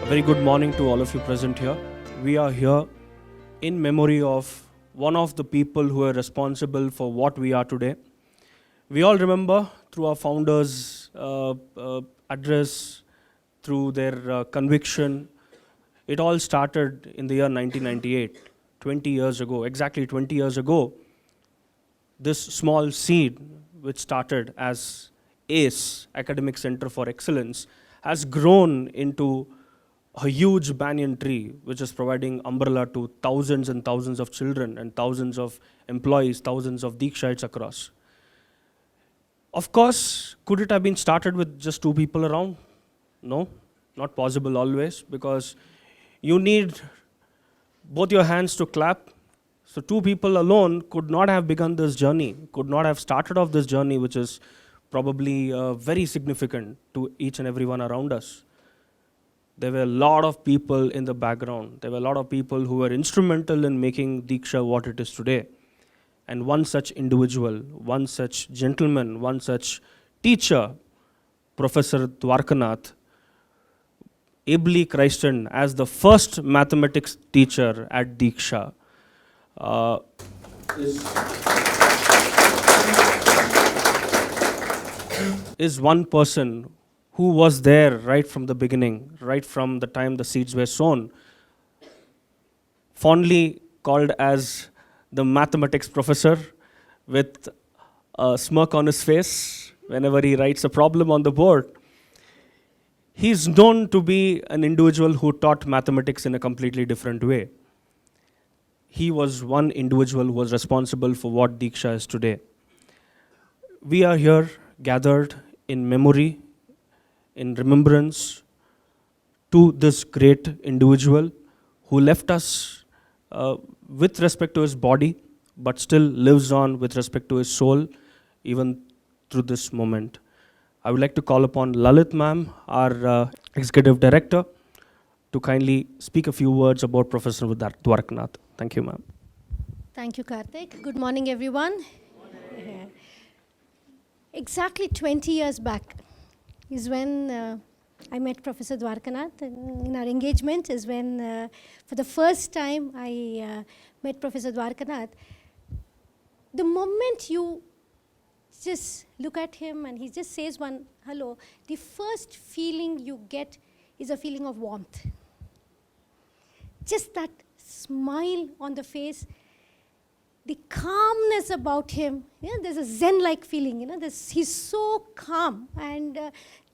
A very good morning to all of you present here. We are here in memory of one of the people who are responsible for what we are today. We all remember through our founders' address, through their conviction. It all started in the year 1998, 20 years ago, exactly 20 years ago. This small seed, which started as ACE, Academic Center for Excellence, has grown into a huge banyan tree, which is providing umbrella to thousands and thousands of children and thousands of employees, thousands of Deekshaites across. Of course, could it have been started with just two people around? No, not possible always, because you need both your hands to clap. So two people alone could not have begun this journey, could not have started off this journey, which is probably very significant to each and everyone around us. There were a lot of people in the background. There were a lot of people who were instrumental in making Deeksha what it is today. And one such individual, one such gentleman, one such teacher, Professor Dwarakanath, ably christened as the first mathematics teacher at Deeksha, is one person who was there right from the beginning, right from the time the seeds were sown, fondly called as the mathematics professor, with a smirk on his face whenever he writes a problem on the board. He's known to be an individual who taught mathematics in a completely different way. He was one individual who was responsible for what Deeksha is today. We are here gathered in memory, in remembrance to this great individual who left us with respect to his body, but still lives on with respect to his soul, even through this moment. I would like to call upon Lalit ma'am, our executive director, to kindly speak a few words about Professor Dwarakanath. Thank you, ma'am. Thank you, Karthik. Good morning, everyone. Exactly 20 years back is when I met Professor Dwarakanath. In our engagement is when, for the first time, I met Professor Dwarakanath. The moment you just look at him and he just says one hello, the first feeling you get is a feeling of warmth. Just that smile on the face, the calmness about him. There's a zen-like feeling. He's so calm, and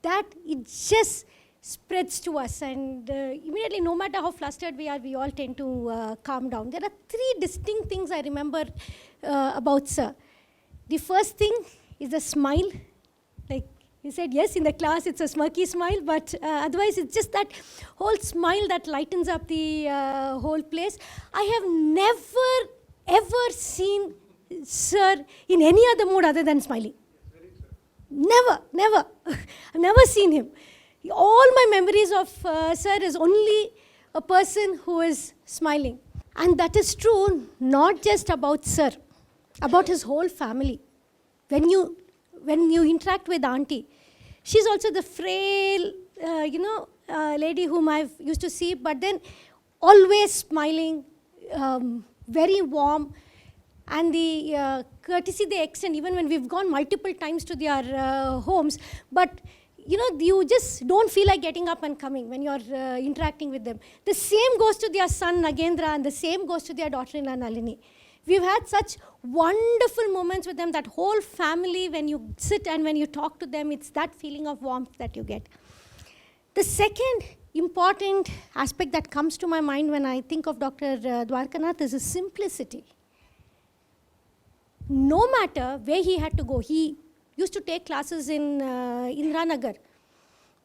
that it just spreads to us. And immediately, no matter how flustered we are, we all tend to calm down. There are three distinct things I remember about Sir. The first thing is the smile. Like he said, yes, in the class it's a smirky smile, but otherwise it's just that whole smile that lightens up the whole place. I have never ever seen Sir in any other mood other than smiling. Never. I've never seen him. All my memories of Sir is only a person who is smiling. And that is true not just about Sir, about his whole family. When you interact with Auntie, she's also the frail, lady whom I've used to see, but then always smiling, very warm, and the courtesy they extend, even when we've gone multiple times to their homes, but you just don't feel like getting up and coming when you're interacting with them. The same goes to their son Nagendra, and the same goes to their daughter-in-law Nalini. We've had such wonderful moments with them, that whole family, when you sit and when you talk to them, it's that feeling of warmth that you get. The second important aspect that comes to my mind when I think of Dr. Dwarakanath is his simplicity. No matter where he had to go, he used to take classes in Indranagar.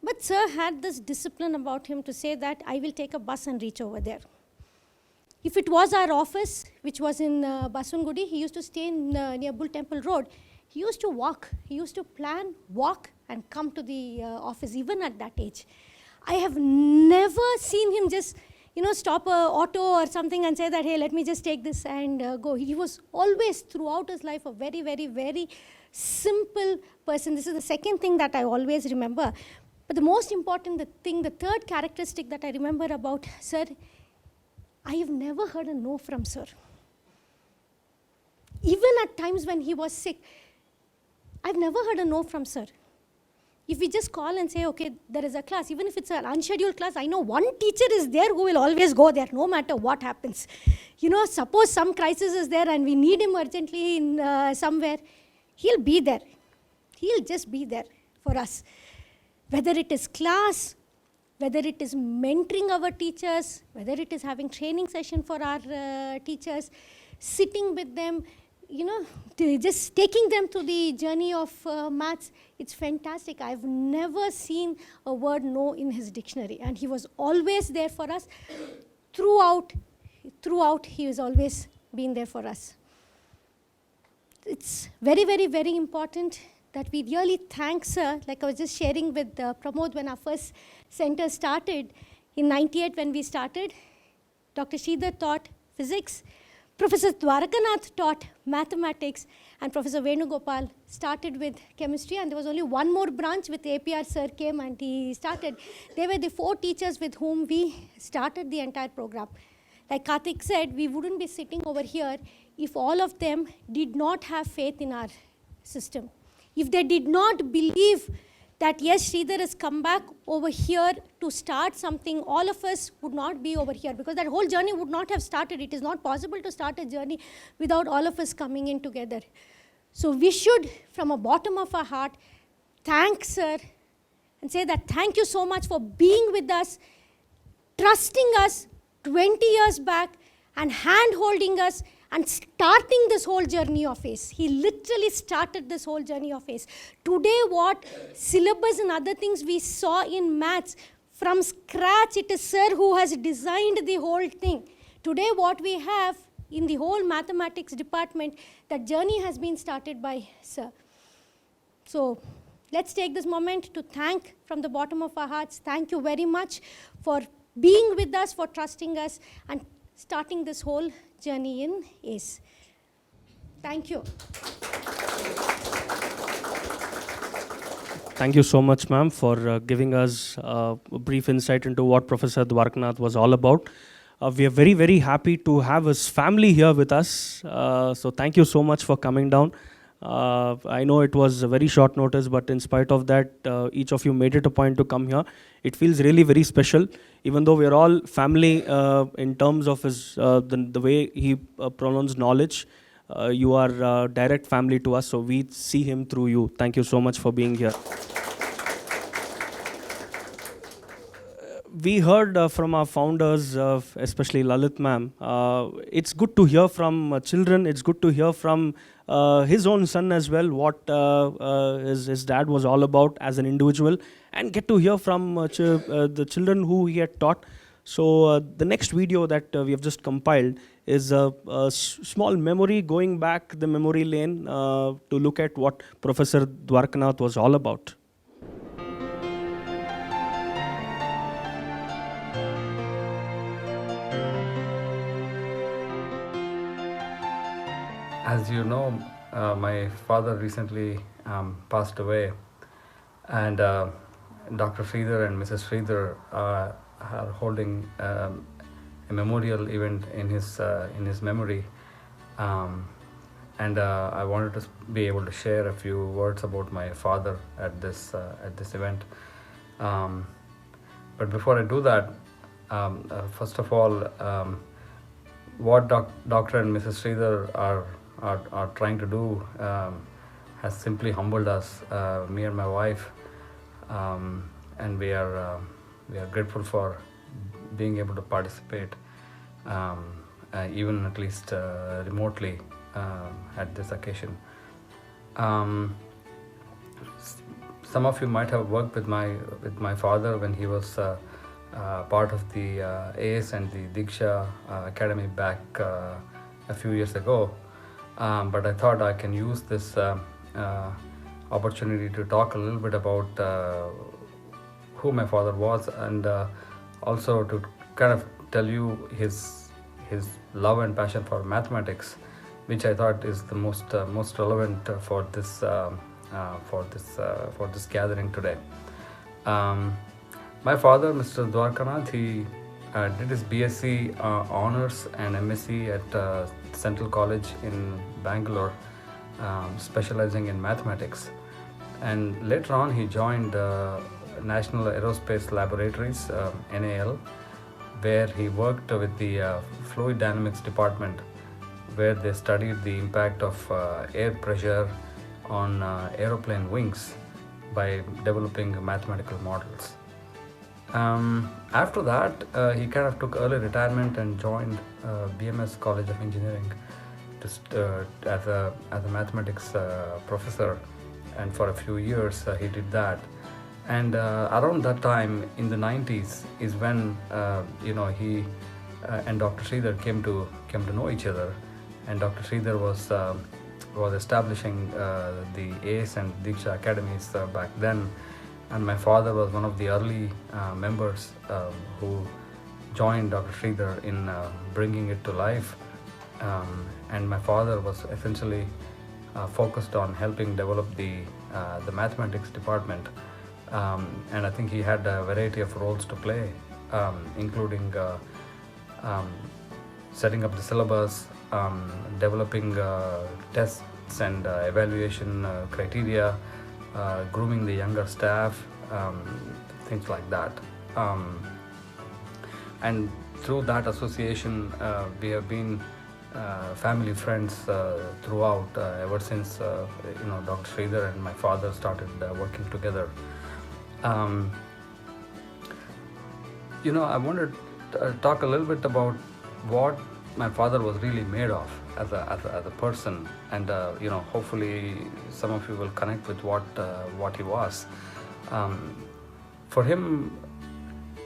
But Sir had this discipline about him to say that I will take a bus and reach over there. If it was our office, which was in Basungudi, he used to stay near Bull Temple Road. He used to walk. He used to plan, walk, and come to the office, even at that age. I have never seen him just, stop a auto or something and say that, hey, let me just take this and go. He was always, throughout his life, a very, very, very simple person. This is the second thing that I always remember. But the most important thing, the third characteristic that I remember about sir, I have never heard a no from sir. Even at times when he was sick, I've never heard a no from sir. If we just call and say, okay, there is a class, even if it's an unscheduled class, I know one teacher is there who will always go there, no matter what happens. You know, suppose some crisis is there and we need him urgently in somewhere, he'll be there. He'll just be there for us. Whether it is class, whether it is mentoring our teachers, whether it is having training session for our teachers, sitting with them, you know, just taking them to the journey of maths, it's fantastic. I've never seen a word no in his dictionary. And he was always there for us. Throughout, he has always been there for us. It's very, very, very important that we really thank sir. Like I was just sharing with Pramod when our first center started, in 98 when we started, Dr. Sridhar taught physics, Professor Dwarakanath taught mathematics, and Professor Venugopal started with chemistry, and there was only one more branch with APR sir came and he started. They were the 4 teachers with whom we started the entire program. Like Karthik said, we wouldn't be sitting over here if all of them did not have faith in our system. If they did not believe that yes, Sridhar has come back over here to start something, all of us would not be over here, because that whole journey would not have started. It is not possible to start a journey without all of us coming in together. So we should, from the bottom of our heart, thank sir and say that thank you so much for being with us, trusting us 20 years back and hand-holding us and starting this whole journey of ACE. He literally started this whole journey of ACE. Today, what syllabus and other things we saw in maths, from scratch, it is sir who has designed the whole thing. Today, what we have in the whole mathematics department, that journey has been started by sir. So let's take this moment to thank from the bottom of our hearts. Thank you very much for being with us, for trusting us, and starting this whole journey in ACE. Thank you. Thank you so much, ma'am, for giving us a brief insight into what Professor Dwarakanath was all about. We are very, very happy to have his family here with us. So thank you so much for coming down. I know it was a very short notice, but in spite of that, each of you made it a point to come here. It feels really very special, even though we are all family in terms of his the way he pronounced knowledge. You are direct family to us, so we see him through you. Thank you so much for being here. We heard from our founders, especially Lalit ma'am. It's good to hear from children. It's good to hear from his own son as well, what his dad was all about as an individual, and get to hear from the children who he had taught. So the next video that we have just compiled is a small memory, going back the memory lane to look at what Professor Dwarakanath was all about. As you know, my father recently passed away, and Dr. Sridhar and Mrs. Sridhar are holding a memorial event in his memory, and I wanted to be able to share a few words about my father at this event. But before I do that, first of all, what Dr. and Mrs. Sridhar are trying to do has simply humbled us, me and my wife, and we are grateful for being able to participate, even at least remotely, at this occasion. Some of you might have worked with my father when he was part of the ACE and the Deeksha Academy back a few years ago. But I thought I can use this opportunity to talk a little bit about who my father was, and also to kind of tell you his love and passion for mathematics, which I thought is the most relevant for this gathering today. My father, Mr. Dwarakanath, he did his BSc honors and MSc at Central College in Bangalore, specializing in mathematics. And later on, he joined National Aerospace Laboratories, NAL, where he worked with the fluid dynamics department, where they studied the impact of air pressure on aeroplane wings by developing mathematical models. After that, he kind of took early retirement and joined BMS College of Engineering as a mathematics professor, and for a few years he did that. And around that time in the 90s is when he and Dr. Sridhar came to know each other, and Dr. Sridhar was establishing the ACE and Deeksha academies back then, and my father was one of the early members who joined Dr. Sridhar in bringing it to life. And my father was essentially focused on helping develop the mathematics department, and I think he had a variety of roles to play, including setting up the syllabus, developing tests and evaluation criteria, grooming the younger staff, things like that. And through that association, we have been family friends throughout, ever since Dr. Sridhar and my father started working together. I want to talk a little bit about what my father was really made of as a person, and hopefully some of you will connect with what he was. For him,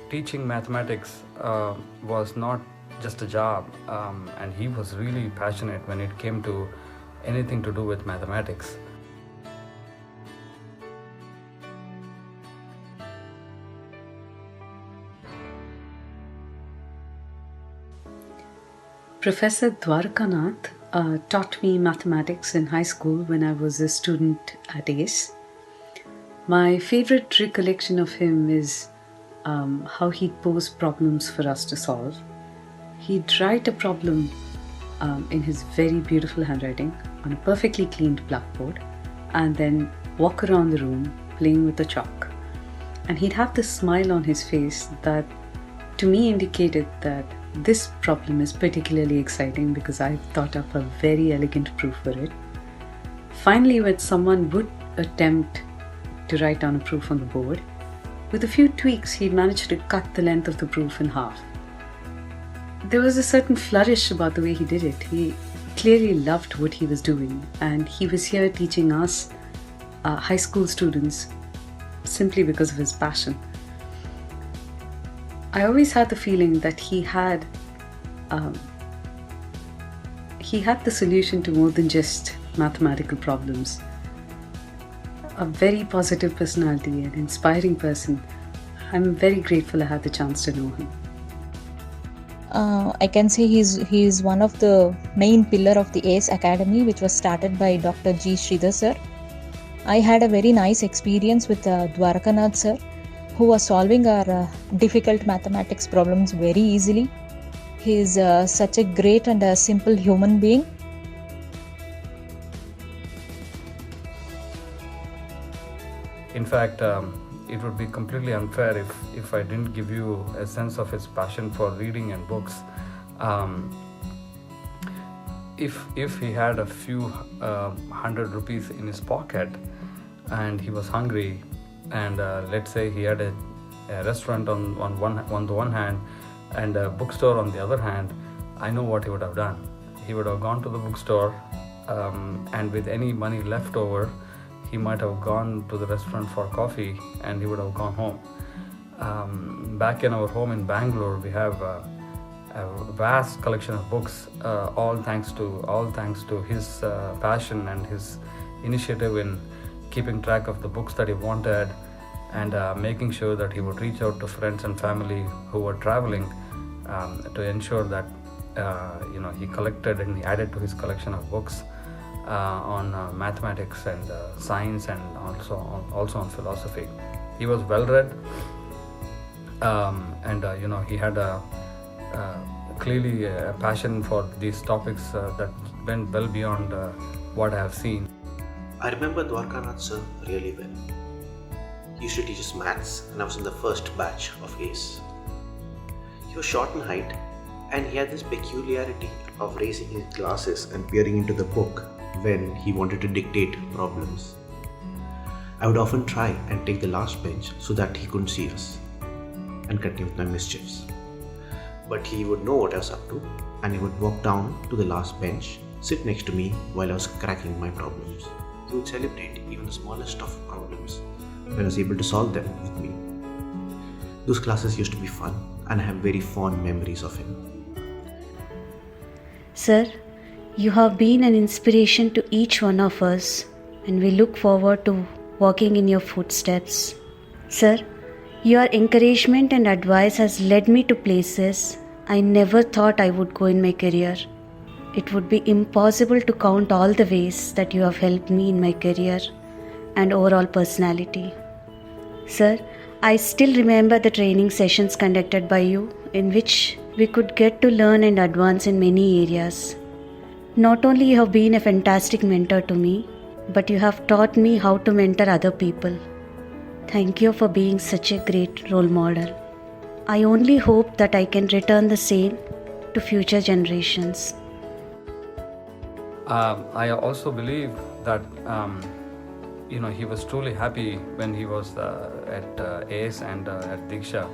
teaching mathematics was not just a job, and he was really passionate when it came to anything to do with mathematics. Professor Dwarakanath taught me mathematics in high school when I was a student at ACE. My favorite recollection of him is how he'd pose problems for us to solve. He'd write a problem in his very beautiful handwriting on a perfectly cleaned blackboard, and then walk around the room playing with the chalk. And he'd have this smile on his face that to me indicated that this problem is particularly exciting because I've thought up a very elegant proof for it. Finally, when someone would attempt to write down a proof on the board, with a few tweaks, he managed to cut the length of the proof in half. There was a certain flourish about the way he did it. He clearly loved what he was doing, and he was here teaching us high school students simply because of his passion. I always had the feeling that he had the solution to more than just mathematical problems. A very positive personality, an inspiring person. I'm very grateful I had the chance to know him. I can say he's one of the main pillar of the ACE Academy, which was started by Dr. G. Sridhar sir. I had a very nice experience with Dwarakanath sir, who was solving our difficult mathematics problems very easily. He is such a great and a simple human being. In fact, it would be completely unfair if I didn't give you a sense of his passion for reading and books. If he had a few 100 rupees in his pocket and he was hungry, and let's say he had a restaurant on the one hand and a bookstore on the other hand, I know what he would have done. He would have gone to the bookstore, and with any money left over, he might have gone to the restaurant for coffee, and he would have gone home. Back in our home in Bangalore, we have a vast collection of books, all thanks to his passion and his initiative in keeping track of the books that he wanted, and making sure that he would reach out to friends and family who were traveling, to ensure that he collected and he added to his collection of books on mathematics and science, and also on philosophy. he was well read, and he had clearly a passion for these topics that went well beyond what I have seen. I remember Dwarakanath sir really well. He used to teach us maths and I was in the first batch of ACE. He was short in height and he had this peculiarity of raising his glasses and peering into the book when he wanted to dictate problems. I would often try and take the last bench so that he couldn't see us and continue with my mischiefs. But he would know what I was up to and he would walk down to the last bench, sit next to me while I was cracking my problems. He would celebrate even the smallest of problems when I was able to solve them with me. Those classes used to be fun and I have very fond memories of him. Sir, you have been an inspiration to each one of us and we look forward to walking in your footsteps. Sir, your encouragement and advice has led me to places I never thought I would go in my career. It would be impossible to count all the ways that you have helped me in my career and overall personality. Sir, I still remember the training sessions conducted by you in which we could get to learn and advance in many areas. Not only you have been a fantastic mentor to me, but you have taught me how to mentor other people. Thank you for being such a great role model. I only hope that I can return the same to future generations. I also believe that he was truly happy when he was at ACE and at Deeksha.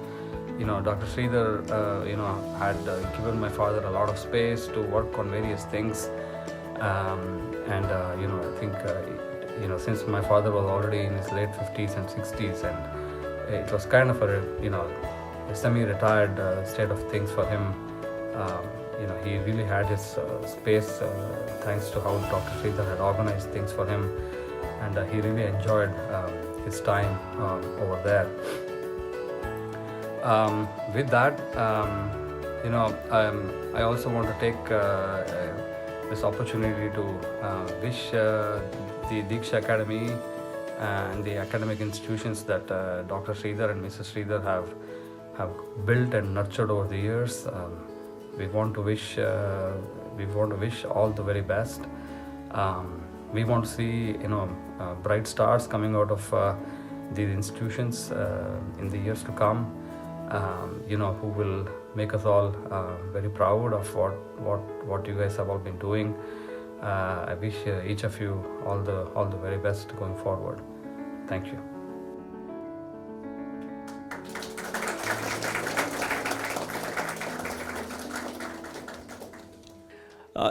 Dr. Sridhar had given my father a lot of space to work on various things, and I think since my father was already in his late 50s and 60s, and it was kind of a semi-retired state of things for him. He really had his space thanks to how Dr. Sridhar had organized things for him, and he really enjoyed his time over there. With that, I also want to take this opportunity to wish the Deeksha Academy and the academic institutions that Dr. Sridhar and Mrs. Sridhar have built and nurtured over the years. We want to wish all the very best. We want to see bright stars coming out of these institutions in the years to come. Who will make us all very proud of what you guys have all been doing. I wish each of you all the very best going forward. Thank you.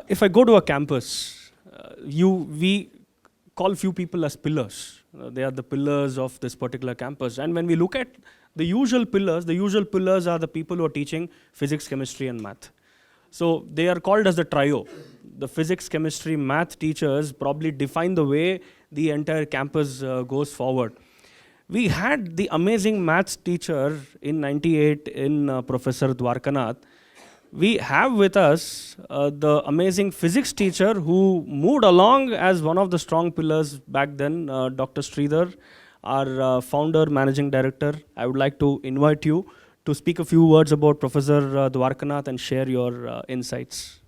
If I go to a campus, we call few people as pillars. They are the pillars of this particular campus. And when we look at the usual pillars are the people who are teaching physics, chemistry, and math. So they are called as the trio. The physics, chemistry, math teachers probably define the way the entire campus goes forward. We had the amazing maths teacher in '98 in Professor Dwarakanath. We have with us the amazing physics teacher who moved along as one of the strong pillars back then, Dr. Sridhar, our founder, managing director. I would like to invite you to speak a few words about Professor Dwarakanath and share your insights.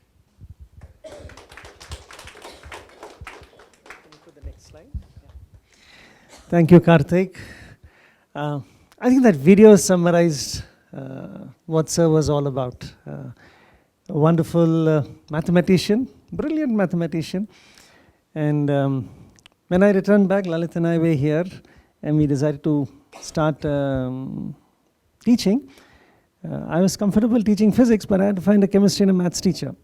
Thank you, Karthik. I think that video summarized what sir was all about. A wonderful mathematician, brilliant mathematician. And when I returned back, Lalit and I were here, and we decided to start teaching. I was comfortable teaching physics, but I had to find a chemistry and a maths teacher.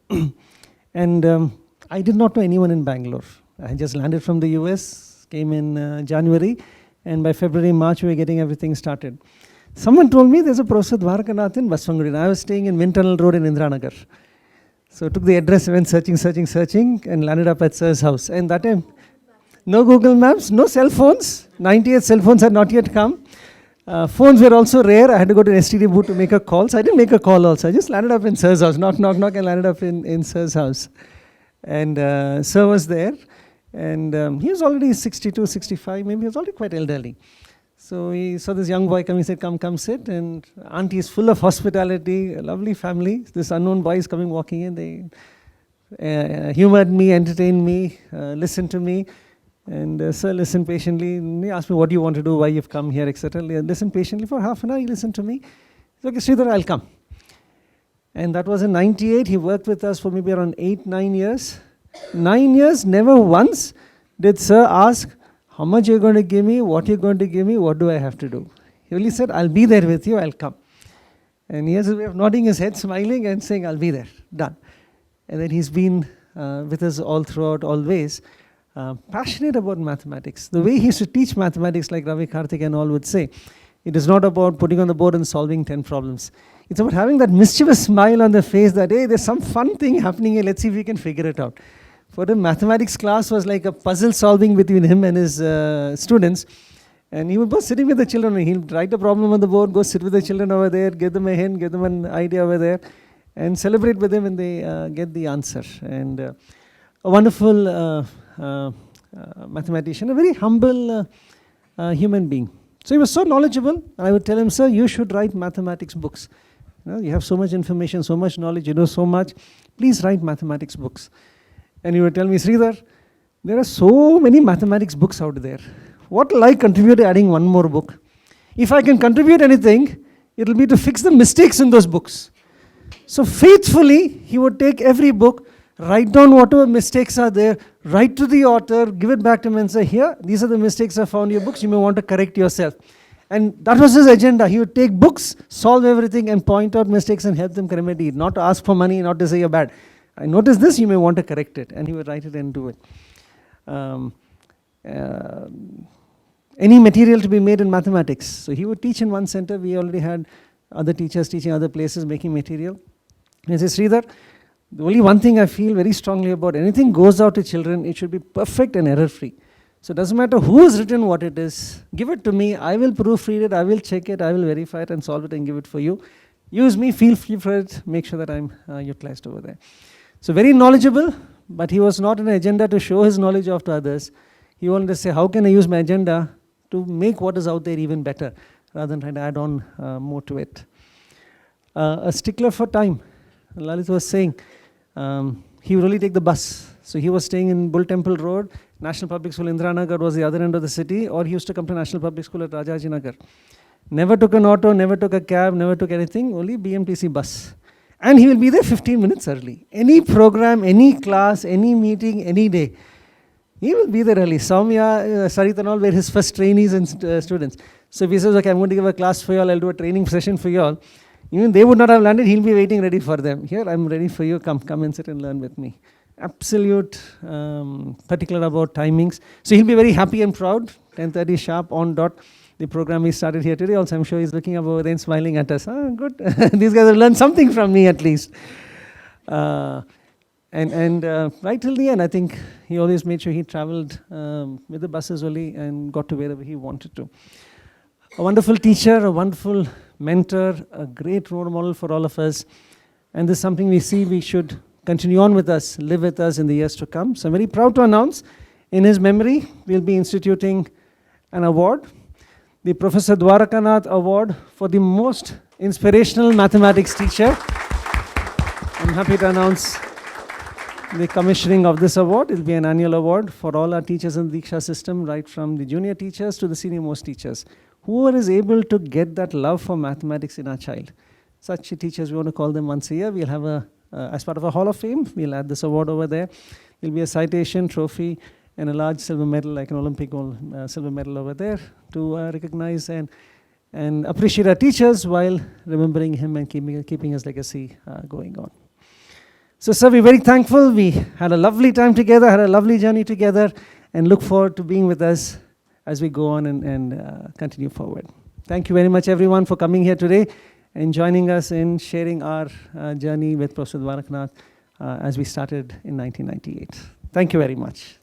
And I did not know anyone in Bangalore. I just landed from the US, came in January, and by February, March, we were getting everything started. Someone told me there's a Professor Dwarakanath in Baswangudi. I was staying in Windtunnel Road in Indiranagar. So I took the address, went searching, and landed up at sir's house. And that time, no Google Maps, no cell phones. 98 cell phones had not yet come. Phones were also rare. I had to go to an STD booth to make a call. So I didn't make a call also. I just landed up in sir's house. Knock, knock, knock, and landed up in sir's house. And sir was there. And he was already 62, 65, maybe he was already quite elderly. So he saw this young boy coming, he said, come sit. And auntie is full of hospitality, a lovely family. This unknown boy is coming, walking in. They humored me, entertained me, listened to me. And sir listened patiently. And he asked me, what do you want to do, why you've come here, etc. Listened patiently for half an hour. He listened to me. He said, okay, Sridhar, I'll come. And that was in 98. He worked with us for maybe around 8-9 years. 9 years, never once did sir ask, how much you're going to give me, what you're going to give me, what do I have to do? He only said, I'll be there with you, I'll come. And he has a way of nodding his head, smiling and saying, I'll be there, done. And then he's been with us all throughout, always. Passionate about mathematics. The way he used to teach mathematics, like Ravi Karthik and all would say, it is not about putting on the board and solving 10 problems. It's about having that mischievous smile on the face that, hey, there's some fun thing happening here, let's see if we can figure it out. For him, mathematics class was like a puzzle solving between him and his students. And he would go sitting with the children. He'll write a problem on the board, go sit with the children over there, give them a hint, give them an idea over there, and celebrate with them when they get the answer. And a wonderful mathematician, a very humble human being. So he was so knowledgeable. I would tell him, sir, you should write mathematics books. You have so much information, so much knowledge, you know so much. Please write mathematics books. And he would tell me, Sridhar, there are so many mathematics books out there. What will I contribute to adding one more book? If I can contribute anything, it will be to fix the mistakes in those books. So faithfully, he would take every book, write down whatever mistakes are there, write to the author, give it back to him and say, here, these are the mistakes I found in your books, you may want to correct yourself. And that was his agenda. He would take books, solve everything and point out mistakes and help them remedy it. Not to ask for money, not to say you're bad. I noticed this, you may want to correct it. And he would write it and do it. Any material to be made in mathematics. So he would teach in one center. We already had other teachers teaching other places, making material. And he says, Sridhar, the only one thing I feel very strongly about, anything goes out to children, it should be perfect and error-free. So it doesn't matter who has written what it is. Give it to me. I will proofread it. I will check it. I will verify it and solve it and give it for you. Use me. Feel free for it. Make sure that I'm utilized over there. So very knowledgeable, but he was not an agenda to show his knowledge off to others. He wanted to say, how can I use my agenda to make what is out there even better, rather than trying to add on more to it. A stickler for time. Lalit was saying, he would only take the bus. So he was staying in Bull Temple Road, National Public School Indiranagar was the other end of the city, or he used to come to National Public School at Rajajinagar. Never took an auto, never took a cab, never took anything, only BMTC bus. And he will be there 15 minutes early. Any program, any class, any meeting, any day. He will be there early. Soumya, Sarit and all were his first trainees and students. So if he says, okay, I'm going to give a class for you all, I'll do a training session for you all. Even they would not have landed, he'll be waiting ready for them. Here, I'm ready for you, come and sit and learn with me. Absolute particular about timings. So he'll be very happy and proud, 10:30 sharp on dot. The program we started here today also, I'm sure he's looking up over there and smiling at us. Ah, good, these guys have learned something from me at least. Right till the end, I think he always made sure he traveled with the buses only and got to wherever he wanted to. A wonderful teacher, a wonderful mentor, a great role model for all of us. And this is something we see we should continue on with us, live with us in the years to come. So I'm very proud to announce, in his memory, we'll be instituting an award, the Professor Dwarakanath Award for the most inspirational mathematics teacher. I'm happy to announce the commissioning of this award. It will be an annual award for all our teachers in the Deeksha system, right from the junior teachers to the senior most teachers. Whoever is able to get that love for mathematics in our child. Such teachers, we want to call them once a year. We'll have as part of a Hall of Fame, we'll add this award over there. There'll be a citation, trophy, and a large silver medal, like an Olympic gold silver medal over there, to recognize and appreciate our teachers while remembering him and keeping his legacy going on. So, sir, we're very thankful. We had a lovely time together, had a lovely journey together, and look forward to being with us as we go on and continue forward. Thank you very much, everyone, for coming here today and joining us in sharing our journey with Professor Dwarakanath as we started in 1998. Thank you very much.